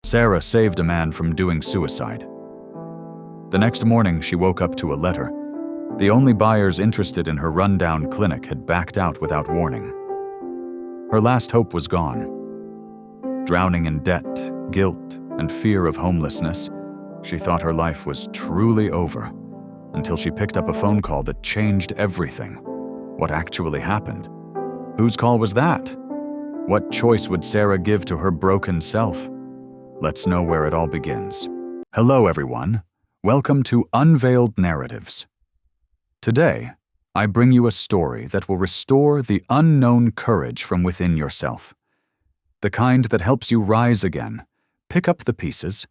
Sarah saved a man from doing suicide. The next morning, she woke up to a letter. The only buyers interested in her rundown clinic had backed out without warning. Her last hope was gone. Drowning in debt, guilt, and fear of homelessness, she thought her life was truly over, until she picked up a phone call that changed everything. What actually happened? Whose call was that? What choice would Sarah give to her broken self? Let's know where it all begins. Hello, everyone. Welcome to Unveiled Narratives. Today, I bring you a story that will restore the unknown courage from within yourself. The kind that helps you rise again, pick up the pieces,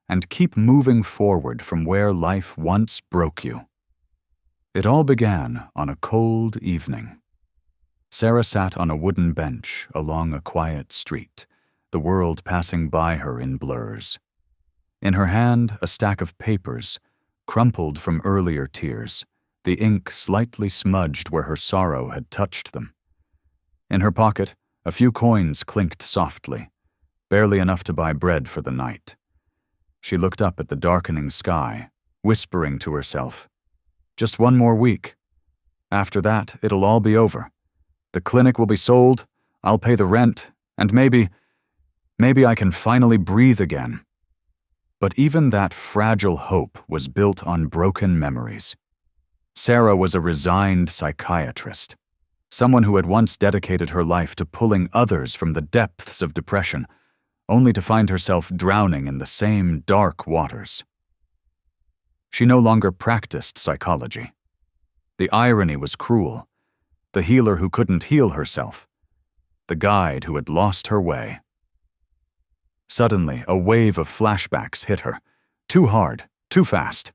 and keep moving forward from where life once broke you. It all began on a cold evening. Sarah sat on a wooden bench along a quiet street, the world passing by her in blurs. In her hand, a stack of papers, crumpled from earlier tears, the ink slightly smudged where her sorrow had touched them. In her pocket, a few coins clinked softly, barely enough to buy bread for the night. She looked up at the darkening sky, whispering to herself, "Just one more week. After that, it'll all be over. The clinic will be sold, I'll pay the rent, and maybe I can finally breathe again." But even that fragile hope was built on broken memories. Sarah was a resigned psychiatrist, someone who had once dedicated her life to pulling others from the depths of depression, only to find herself drowning in the same dark waters. She no longer practiced psychology. The irony was cruel. The healer who couldn't heal herself. The guide who had lost her way. Suddenly, a wave of flashbacks hit her. Too hard, too fast.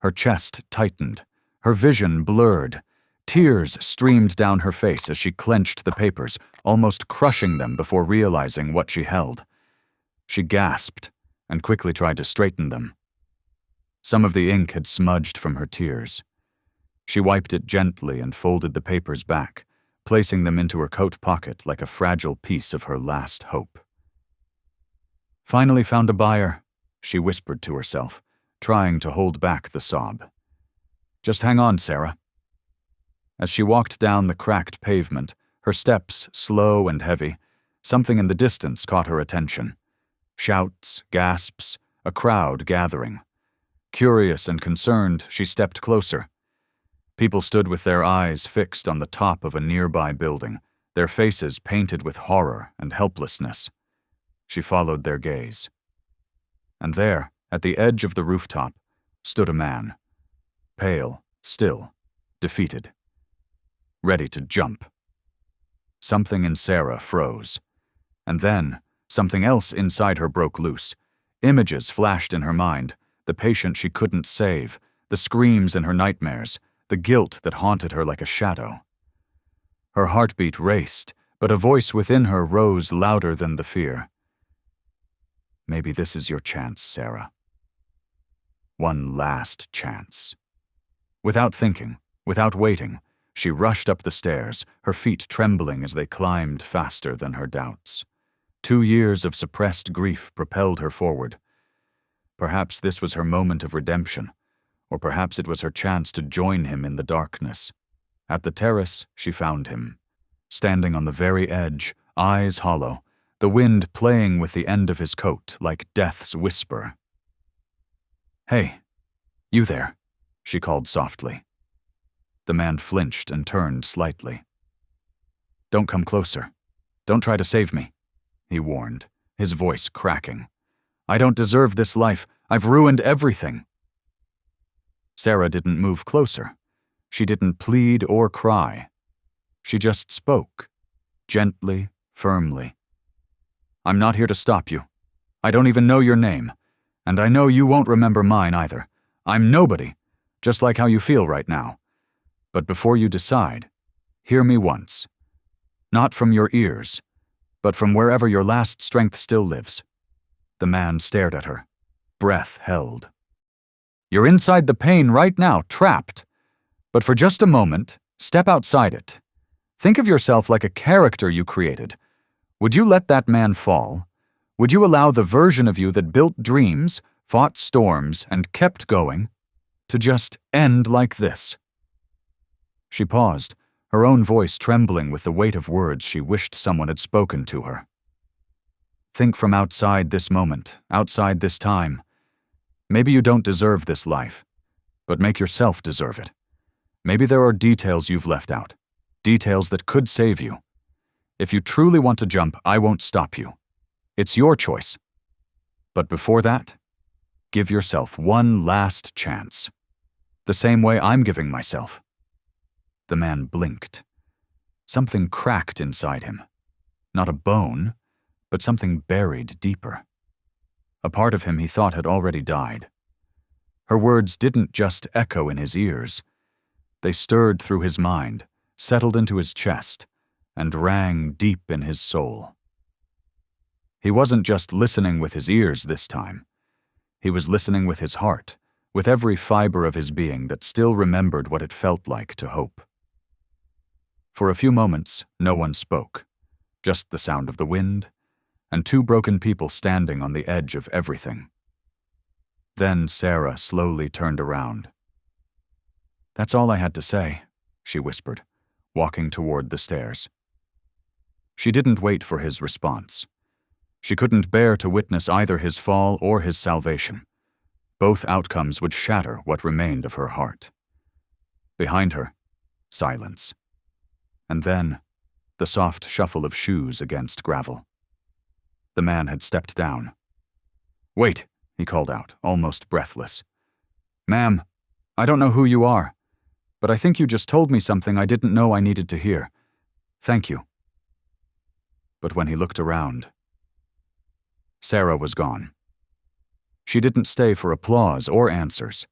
Her chest tightened. Her vision blurred. Tears streamed down her face as she clenched the papers, almost crushing them before realizing what she held. She gasped and quickly tried to straighten them. Some of the ink had smudged from her tears. She wiped it gently and folded the papers back, placing them into her coat pocket like a fragile piece of her last hope. "Finally found a buyer," she whispered to herself, trying to hold back the sob. "Just hang on, Sarah." As she walked down the cracked pavement, her steps slow and heavy, something in the distance caught her attention. Shouts, gasps, a crowd gathering. Curious and concerned, she stepped closer. People stood with their eyes fixed on the top of a nearby building, their faces painted with horror and helplessness. She followed their gaze. And there, at the edge of the rooftop, stood a man. Pale, still, defeated. Ready to jump. Something in Sarah froze. And then, something else inside her broke loose. Images flashed in her mind, the patient she couldn't save, the screams in her nightmares, the guilt that haunted her like a shadow. Her heartbeat raced, but a voice within her rose louder than the fear. "Maybe this is your chance, Sarah. One last chance." Without thinking, without waiting, she rushed up the stairs, her feet trembling as they climbed faster than her doubts. 2 years of suppressed grief propelled her forward. Perhaps this was her moment of redemption, or perhaps it was her chance to join him in the darkness. At the terrace, she found him, standing on the very edge, eyes hollow, the wind playing with the end of his coat like death's whisper. "Hey, you there," she called softly. The man flinched and turned slightly. "Don't come closer. Don't try to save me," he warned, his voice cracking. "I don't deserve this life. I've ruined everything." Sarah didn't move closer. She didn't plead or cry. She just spoke, gently, firmly. "I'm not here to stop you. I don't even know your name, and I know you won't remember mine either. I'm nobody, just like how you feel right now. But before you decide, hear me once. Not from your ears, but from wherever your last strength still lives." The man stared at her, breath held. "You're inside the pain right now, trapped. But for just a moment, step outside it. Think of yourself like a character you created. Would you let that man fall? Would you allow the version of you that built dreams, fought storms, and kept going to just end like this?" She paused, her own voice trembling with the weight of words she wished someone had spoken to her. Think from outside this moment, outside this time. Maybe you don't deserve this life, but make yourself deserve it. Maybe there are details you've left out, details that could save you. If you truly want to jump, I won't stop you. It's your choice. But before that, give yourself one last chance. The same way I'm giving myself. The man blinked. Something cracked inside him. Not a bone, but something buried deeper. A part of him he thought had already died. Her words didn't just echo in his ears. They stirred through his mind, settled into his chest, and rang deep in his soul. He wasn't just listening with his ears this time. He was listening with his heart, with every fiber of his being that still remembered what it felt like to hope. For a few moments, no one spoke, just the sound of the wind, and two broken people standing on the edge of everything. Then Sarah slowly turned around. "That's all I had to say," she whispered, walking toward the stairs. She didn't wait for his response. She couldn't bear to witness either his fall or his salvation. Both outcomes would shatter what remained of her heart. Behind her, silence. And then, the soft shuffle of shoes against gravel. The man had stepped down. "Wait," he called out, almost breathless. "Ma'am, I don't know who you are, but I think you just told me something I didn't know I needed to hear. Thank you." But when he looked around, Sarah was gone. She didn't stay for applause or answers.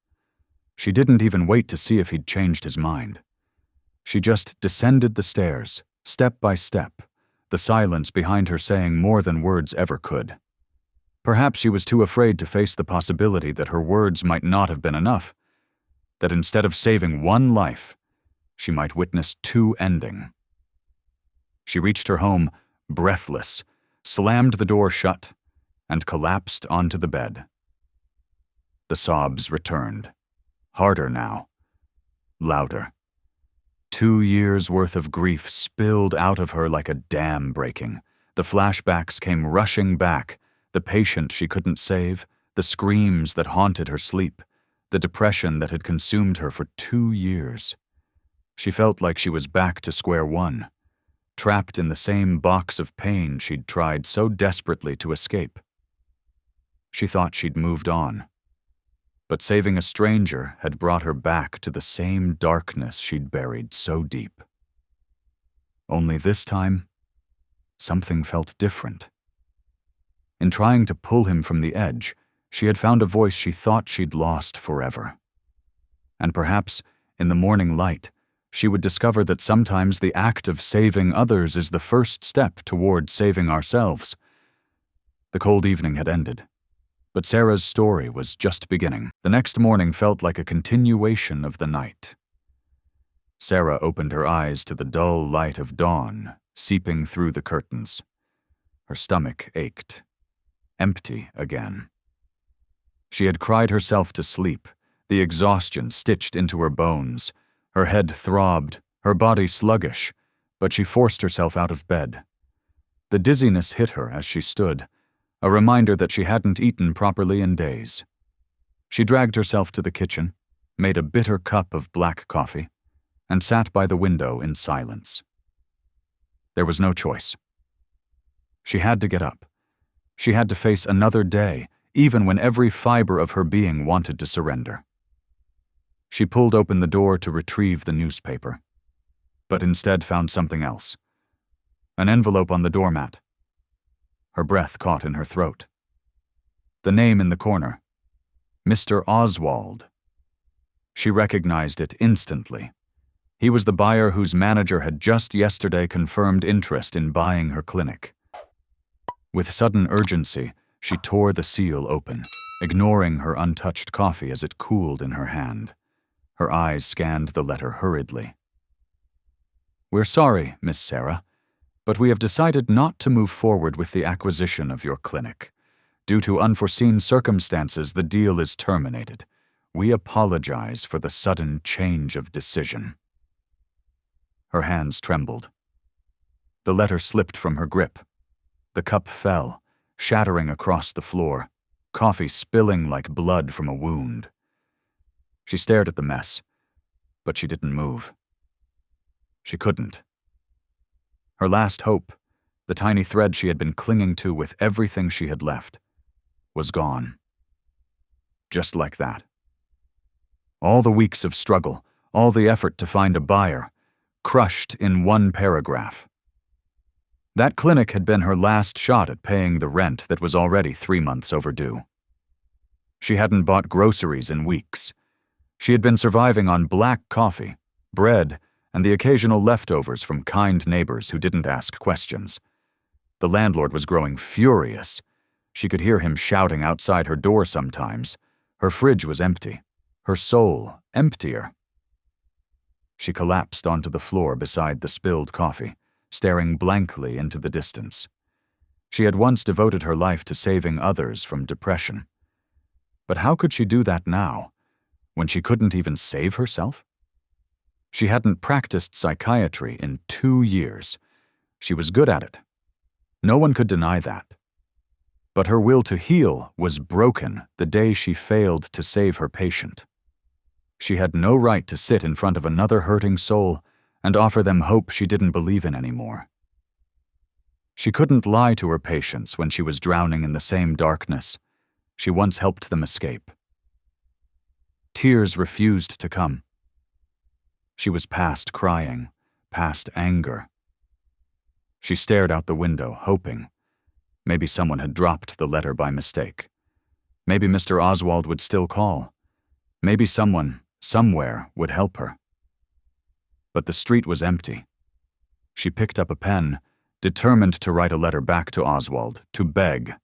She didn't even wait to see if he'd changed his mind. She just descended the stairs, step by step, the silence behind her saying more than words ever could. Perhaps she was too afraid to face the possibility that her words might not have been enough, that instead of saving one life, she might witness two ending. She reached her home, breathless, slammed the door shut, and collapsed onto the bed. The sobs returned, harder now, louder. 2 years' worth of grief spilled out of her like a dam breaking. The flashbacks came rushing back, the patient she couldn't save, the screams that haunted her sleep, the depression that had consumed her for 2 years. She felt like she was back to square one, trapped in the same box of pain she'd tried so desperately to escape. She thought she'd moved on, but saving a stranger had brought her back to the same darkness she'd buried so deep. Only this time, something felt different. In trying to pull him from the edge, she had found a voice she thought she'd lost forever. And perhaps, in the morning light, she would discover that sometimes the act of saving others is the first step toward saving ourselves. The cold evening had ended, but Sarah's story was just beginning. The next morning felt like a continuation of the night. Sarah opened her eyes to the dull light of dawn seeping through the curtains. Her stomach ached. Empty again. She had cried herself to sleep, the exhaustion stitched into her bones. Her head throbbed, her body sluggish, but she forced herself out of bed. The dizziness hit her as she stood, a reminder that she hadn't eaten properly in days. She dragged herself to the kitchen, made a bitter cup of black coffee, and sat by the window in silence. There was no choice. She had to get up. She had to face another day, even when every fiber of her being wanted to surrender. She pulled open the door to retrieve the newspaper, but instead found something else. An envelope on the doormat. Her breath caught in her throat. The name in the corner. Mr. Oswald. She recognized it instantly. He was the buyer whose manager had just yesterday confirmed interest in buying her clinic. With sudden urgency, she tore the seal open, ignoring her untouched coffee as it cooled in her hand. Her eyes scanned the letter hurriedly. "We're sorry, Miss Sarah. but we have decided not to move forward with the acquisition of your clinic. Due to unforeseen circumstances, the deal is terminated. We apologize for the sudden change of decision." Her hands trembled. The letter slipped from her grip. The cup fell, shattering across the floor, coffee spilling like blood from a wound. She stared at the mess, but she didn't move. She couldn't. Her last hope, the tiny thread she had been clinging to with everything she had left, was gone. Just like that. All the weeks of struggle, all the effort to find a buyer, crushed in one paragraph. That clinic had been her last shot at paying the rent that was already 3 months overdue. She hadn't bought groceries in weeks. She had been surviving on black coffee, bread, and the occasional leftovers from kind neighbors who didn't ask questions. The landlord was growing furious. She could hear him shouting outside her door sometimes. Her fridge was empty, her soul emptier. She collapsed onto the floor beside the spilled coffee, staring blankly into the distance. She had once devoted her life to saving others from depression. But how could she do that now, when she couldn't even save herself? She hadn't practiced psychiatry in 2 years. She was good at it. No one could deny that. But her will to heal was broken the day she failed to save her patient. She had no right to sit in front of another hurting soul and offer them hope she didn't believe in anymore. She couldn't lie to her patients when she was drowning in the same darkness. She once helped them escape. Tears refused to come. She was past crying, past anger. She stared out the window, hoping. Maybe someone had dropped the letter by mistake. Maybe Mr. Oswald would still call. Maybe someone, somewhere, would help her. But the street was empty. She picked up a pen, determined to write a letter back to Oswald, to beg.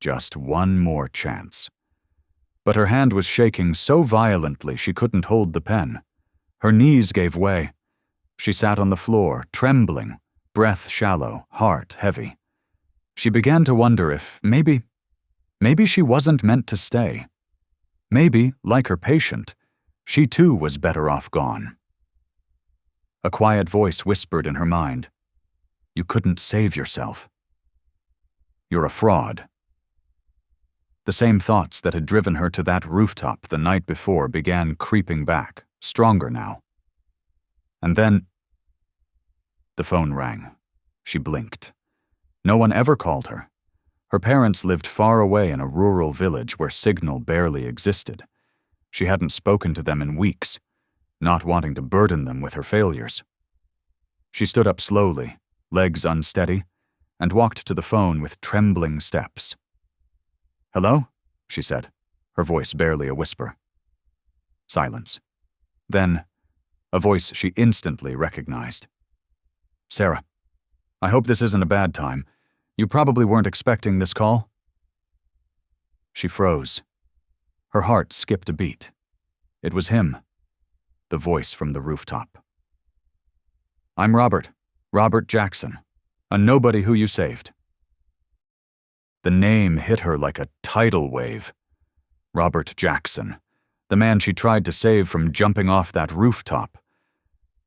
Just one more chance. But her hand was shaking so violently she couldn't hold the pen. Her knees gave way. She sat on the floor, trembling, breath shallow, heart heavy. She began to wonder if maybe she wasn't meant to stay. Maybe, like her patient, she too was better off gone. A quiet voice whispered in her mind, "You couldn't save yourself. You're a fraud." The same thoughts that had driven her to that rooftop the night before began creeping back, stronger now. And then the phone rang. She blinked. No one ever called her. Her parents lived far away in a rural village where signal barely existed. She hadn't spoken to them in weeks, not wanting to burden them with her failures. She stood up slowly, legs unsteady, and walked to the phone with trembling steps. "Hello?" she said, her voice barely a whisper. Silence. Then, a voice she instantly recognized. "Sarah, I hope this isn't a bad time. You probably weren't expecting this call?" She froze. Her heart skipped a beat. It was him, the voice from the rooftop. "I'm Robert Jackson, a nobody who you saved." The name hit her like a tidal wave. Robert Jackson, the man she tried to save from jumping off that rooftop.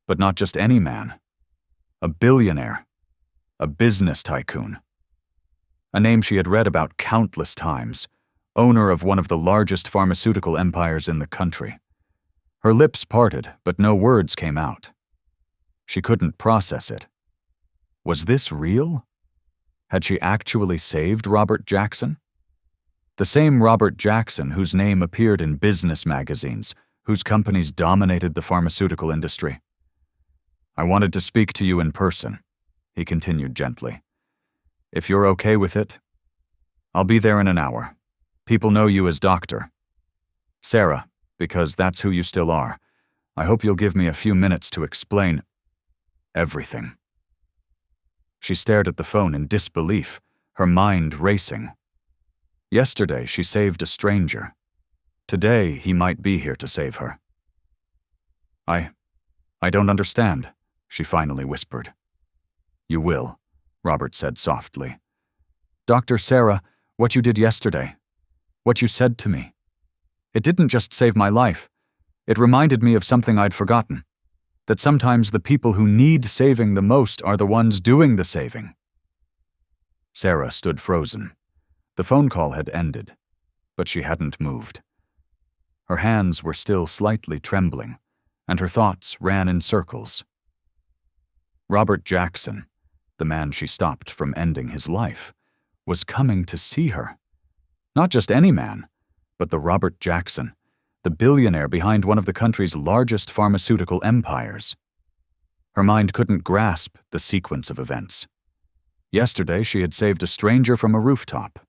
But not just any man. A billionaire. A business tycoon. A name she had read about countless times, owner of one of the largest pharmaceutical empires in the country. Her lips parted, but no words came out. She couldn't process it. Was this real? Had she actually saved Robert Jackson? The same Robert Jackson whose name appeared in business magazines, whose companies dominated the pharmaceutical industry. "I wanted to speak to you in person," he continued gently. "If you're okay with it, I'll be there in an hour. People know you as Doctor. Sarah, because that's who you still are. I hope you'll give me a few minutes to explain everything." She stared at the phone in disbelief, her mind racing. Yesterday, she saved a stranger. Today, he might be here to save her. I don't understand," she finally whispered. You will, Robert said softly. Dr. Sarah, what you did yesterday, what you said to me, it didn't just save my life. It reminded me of something I'd forgotten, that sometimes the people who need saving the most are the ones doing the saving. Sarah stood frozen. The phone call had ended, but she hadn't moved. Her hands were still slightly trembling, and her thoughts ran in circles. Robert Jackson, the man she stopped from ending his life, was coming to see her. Not just any man, but the Robert Jackson, the billionaire behind one of the country's largest pharmaceutical empires. Her mind couldn't grasp the sequence of events. Yesterday, she had saved a stranger from a rooftop.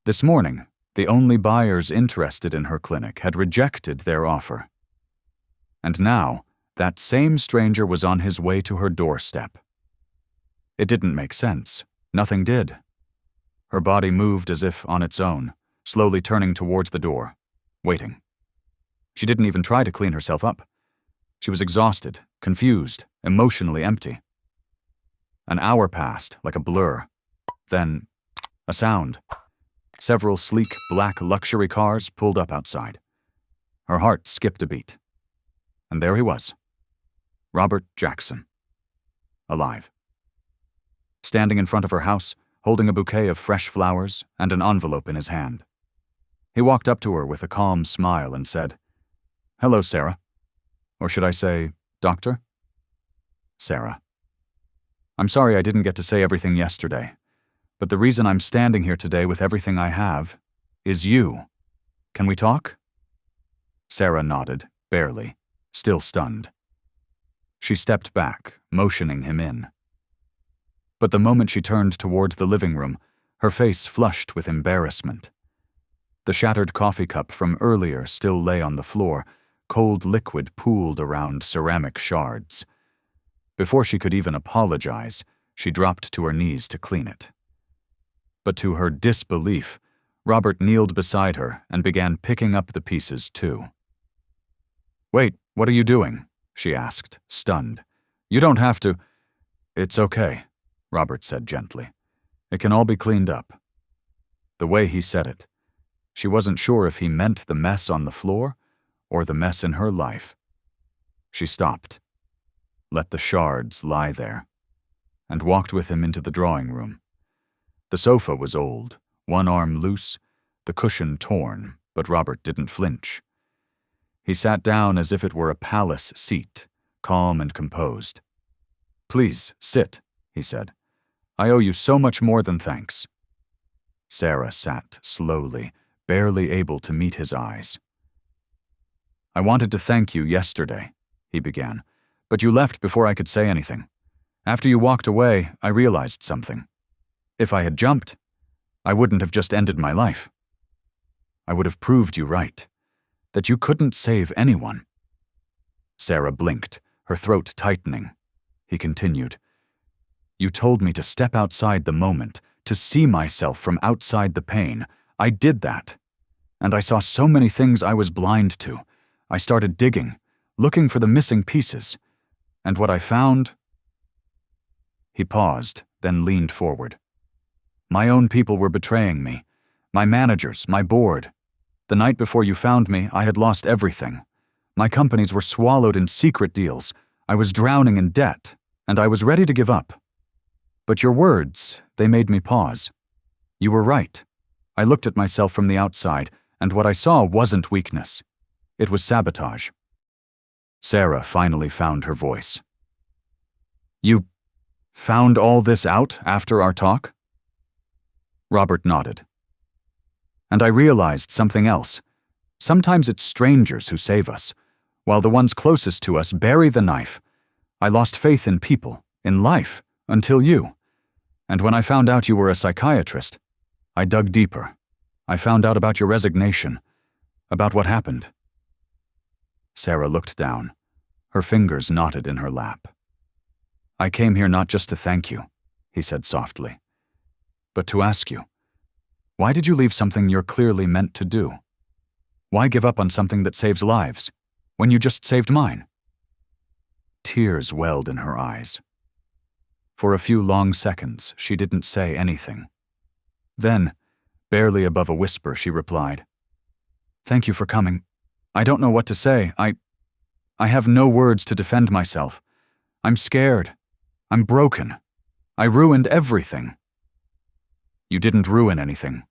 This morning, the only buyers interested in her clinic had rejected their offer. And now, that same stranger was on his way to her doorstep. It didn't make sense. Nothing did. Her body moved as if on its own, slowly turning towards the door, waiting. She didn't even try to clean herself up. She was exhausted, confused, emotionally empty. An hour passed, like a blur. Then, a sound. Several sleek, black luxury cars pulled up outside. Her heart skipped a beat. And there he was. Robert Jackson. Alive. Standing in front of her house, holding a bouquet of fresh flowers and an envelope in his hand. He walked up to her with a calm smile and said, "Hello, Sarah. Or should I say, Doctor?" Sarah. "I'm sorry I didn't get to say everything yesterday, but the reason I'm standing here today with everything I have is you. Can we talk?" Sarah nodded, barely, still stunned. She stepped back, motioning him in. But the moment she turned toward the living room, her face flushed with embarrassment. The shattered coffee cup from earlier still lay on the floor, cold liquid pooled around ceramic shards. Before she could even apologize, she dropped to her knees to clean it. But to her disbelief, Robert kneeled beside her and began picking up the pieces too. "Wait, what are you doing?" she asked, stunned. "You don't have to." "It's okay," Robert said gently. "It can all be cleaned up." The way he said it, she wasn't sure if he meant the mess on the floor or the mess in her life. She stopped, let the shards lie there, and walked with him into the drawing room. The sofa was old, one arm loose, the cushion torn, but Robert didn't flinch. He sat down as if it were a palace seat, calm and composed. "Please, sit," he said. "I owe you so much more than thanks." Sarah sat slowly, barely able to meet his eyes. "I wanted to thank you yesterday," he began, "but you left before I could say anything. After you walked away, I realized something. If I had jumped, I wouldn't have just ended my life. I would have proved you right, that you couldn't save anyone." Sarah blinked, her throat tightening. He continued, "You told me to step outside the moment, to see myself from outside the pain. I did that. And I saw so many things I was blind to. I started digging, looking for the missing pieces. And what I found..." He paused, then leaned forward. "My own people were betraying me. My managers, my board. The night before you found me, I had lost everything. My companies were swallowed in secret deals. I was drowning in debt, and I was ready to give up. But your words, they made me pause. You were right. I looked at myself from the outside, and what I saw wasn't weakness. It was sabotage." Sarah finally found her voice. "You found all this out after our talk?" Robert nodded. "And I realized something else. Sometimes it's strangers who save us, while the ones closest to us bury the knife. I lost faith in people, in life, until you. And when I found out you were a psychiatrist, I dug deeper. I found out about your resignation, about what happened." Sarah looked down, her fingers knotted in her lap. "I came here not just to thank you," he said softly, "but to ask you, why did you leave something you're clearly meant to do? Why give up on something that saves lives, when you just saved mine?" Tears welled in her eyes. For a few long seconds, she didn't say anything. Then, barely above a whisper, she replied, "Thank you for coming. I don't know what to say. I have no words to defend myself. I'm scared. I'm broken. I ruined everything." "You didn't ruin anything,"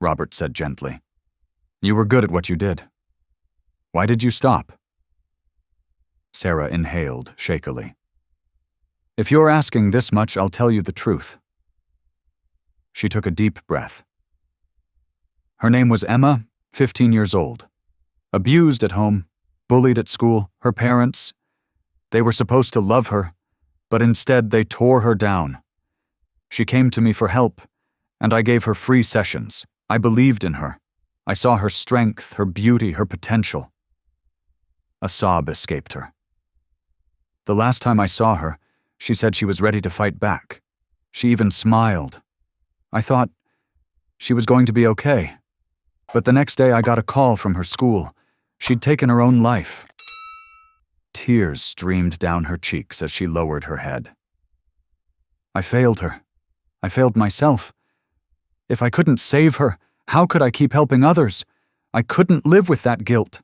Robert said gently. "You were good at what you did. Why did you stop?" Sarah inhaled shakily. "If you're asking this much, I'll tell you the truth." She took a deep breath. Her name was Emma, 15 years old. Abused at home, bullied at school, her parents. They were supposed to love her, but instead they tore her down. She came to me for help, and I gave her free sessions. I believed in her. I saw her strength, her beauty, her potential. A sob escaped her. The last time I saw her, she said she was ready to fight back. She even smiled. I thought she was going to be okay. But the next day I got a call from her school. She'd taken her own life. Tears streamed down her cheeks as she lowered her head. I failed her. I failed myself. If I couldn't save her, how could I keep helping others? I couldn't live with that guilt.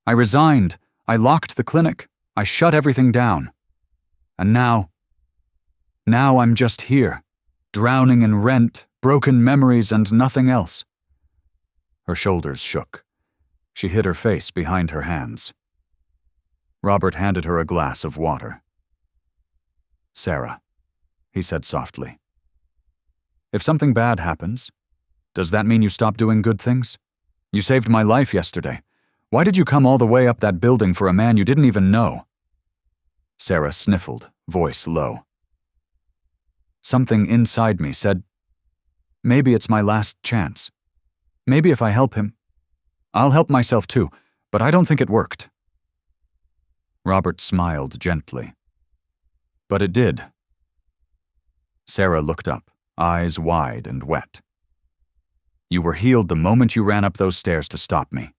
I resigned. I locked the clinic. I shut everything down. And now I'm just here, drowning in rent, broken memories, and nothing else. Her shoulders shook. She hid her face behind her hands. Robert handed her a glass of water. "Sarah," he said softly, "if something bad happens, does that mean you stop doing good things? You saved my life yesterday. Why did you come all the way up that building for a man you didn't even know?" Sarah sniffled, voice low. Something inside me said, maybe it's my last chance. Maybe if I help him, I'll help myself too, but I don't think it worked. Robert smiled gently. But it did. Sarah looked up, eyes wide and wet. You were healed the moment you ran up those stairs to stop me.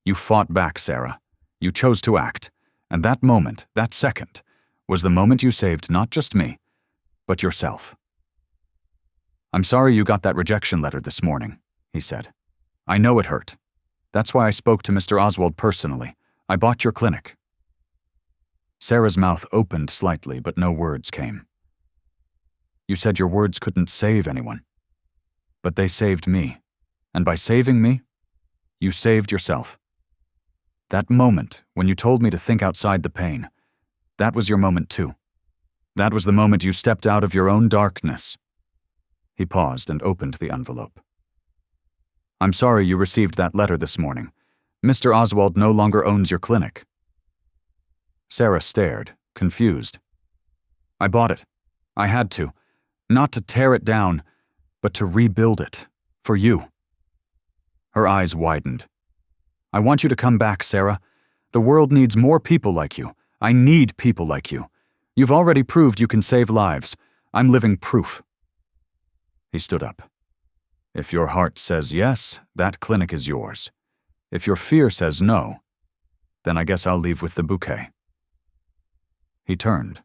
You fought back, Sarah. You chose to act. And that moment, that second, was the moment you saved not just me, but yourself. "I'm sorry you got that rejection letter this morning," he said. "I know it hurt. That's why I spoke to Mr. Oswald personally. I bought your clinic." Sarah's mouth opened slightly, but no words came. "You said your words couldn't save anyone. But they saved me. And by saving me, you saved yourself. That moment, when you told me to think outside the pain, that was your moment too. That was the moment you stepped out of your own darkness." He paused and opened the envelope. "I'm sorry you received that letter this morning. Mr. Oswald no longer owns your clinic." Sarah stared, confused. "I bought it. I had to. Not to tear it down, but to rebuild it. For you." Her eyes widened. "I want you to come back, Sarah. The world needs more people like you. I need people like you. You've already proved you can save lives. I'm living proof." He stood up. "If your heart says yes, that clinic is yours. If your fear says no, then I guess I'll leave with the bouquet." He turned.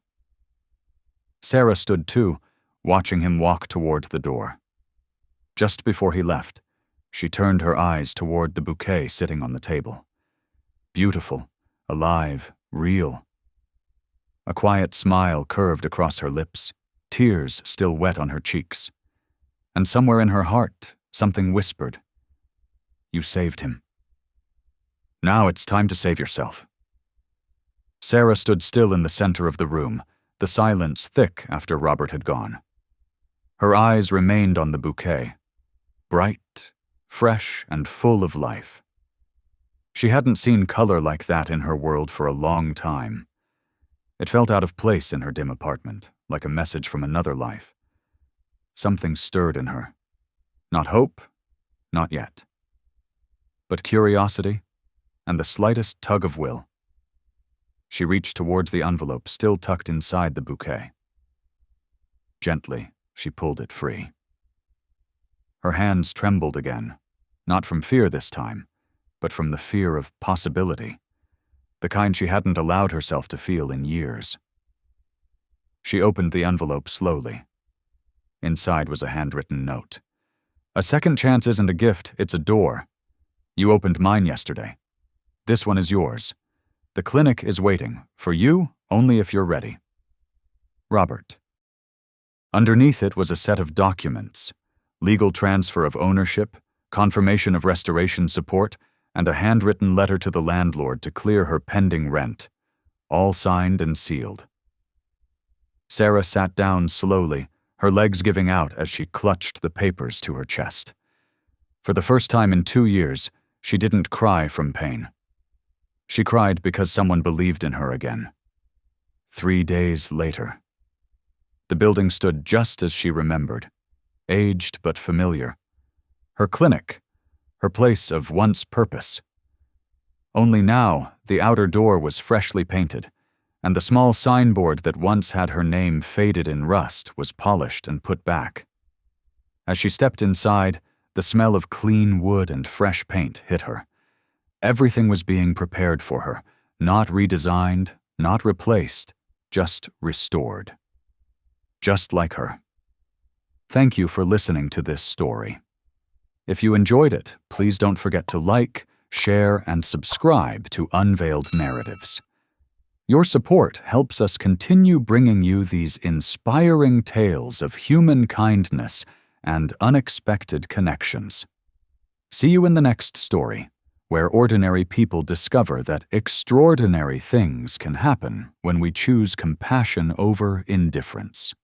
Sarah stood too, watching him walk toward the door. Just before he left, she turned her eyes toward the bouquet sitting on the table. Beautiful, alive, real. A quiet smile curved across her lips, tears still wet on her cheeks. And somewhere in her heart, something whispered, "You saved him. Now it's time to save yourself." Sarah stood still in the center of the room, the silence thick after Robert had gone. Her eyes remained on the bouquet, bright, fresh, and full of life. She hadn't seen color like that in her world for a long time. It felt out of place in her dim apartment, like a message from another life. Something stirred in her. Not hope, not yet. But curiosity and the slightest tug of will. She reached towards the envelope still tucked inside the bouquet. Gently, she pulled it free. Her hands trembled again, not from fear this time, but from the fear of possibility, the kind she hadn't allowed herself to feel in years. She opened the envelope slowly. Inside was a handwritten note. "A second chance isn't a gift, it's a door. You opened mine yesterday. This one is yours. The clinic is waiting, for you only if you're ready. Robert." Underneath it was a set of documents: legal transfer of ownership, confirmation of restoration support, and a handwritten letter to the landlord to clear her pending rent, all signed and sealed. Sarah sat down slowly, her legs giving out as she clutched the papers to her chest. For the first time in 2 years, she didn't cry from pain. She cried because someone believed in her again. 3 days later. The building stood just as she remembered, aged but familiar. Her clinic, her place of once purpose. Only now, the outer door was freshly painted, and the small signboard that once had her name faded in rust was polished and put back. As she stepped inside, the smell of clean wood and fresh paint hit her. Everything was being prepared for her, not redesigned, not replaced, just restored. Just like her. Thank you for listening to this story. If you enjoyed it, please don't forget to like, share, and subscribe to Unveiled Narratives. Your support helps us continue bringing you these inspiring tales of human kindness and unexpected connections. See you in the next story, where ordinary people discover that extraordinary things can happen when we choose compassion over indifference.